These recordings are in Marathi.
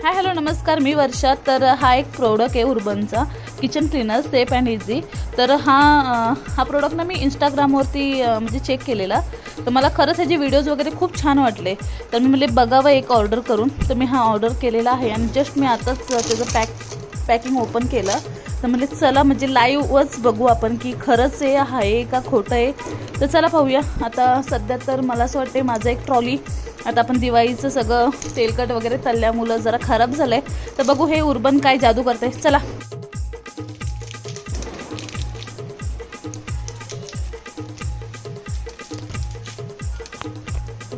हाय हॅलो नमस्कार, मी वर्षा. तर हा एक प्रोडक्ट आहे उर्बनचा kitchen cleaner safe and easy. तर हा प्रोडक्ट ना मी इंस्टाग्रामवरती म्हणजे चेक केलेला. तर मला खरंच ह्याचे व्हिडिओज वगैरे खूप छान वाटले. तर मी म्हणले बघावं एक ऑर्डर करून. तर मी हा ऑर्डर केलेला आहे आणि जस्ट मी आताच त्याचं पॅकिंग ओपन केलं. तर म्हणजे चला म्हणजे लाईव्हच बघू आपण की खरंच आहे का खोटं आहे. तर चला पाहूया. आता सध्या तर मला असं वाटते माझं एक ट्रॉली आता आपण दिवाळीचं सगळं तेलकट वगैरे तळल्यामुळं जरा खराब झालं आहे. तर बघू हे उर्बन काय जादू करते. चला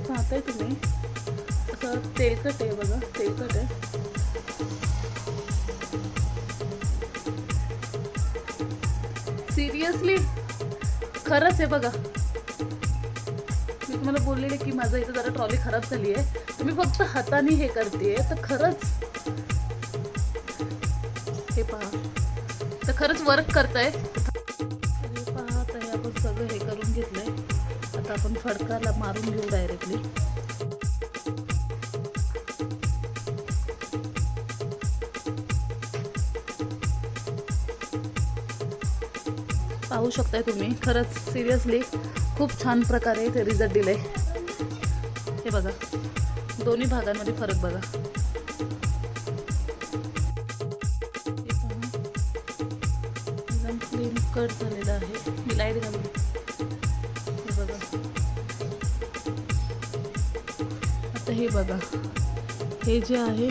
पाहताय तुम्ही असं तेलकट आहे बघा, तेलकट आहे. सिरियसली खरंच आहे बघा. मी तुम्हाला बोललेले की माझं इथं जरा ट्रॉली खराब झाली आहे. तर मी फक्त हाताने हे करते. तर खरंच हे पहा, तर खरंच वर्क करतंय. हे पहा, आता हे आपण सगळं हे करून घेतलंय. आता आपण फडकाला मारून घेऊ डायरेक्टली. पाहू शकताय तुम्ही, खरंच सिरियसली खूप छान प्रकारे ते रिझल्ट दिले. हे बघा, दोन्ही भागांमध्ये फरक बघा. एकदम क्लीन कट झालेलं आहे. मी लाईट घालून हे बघा. आता हे बघा, हे जे आहे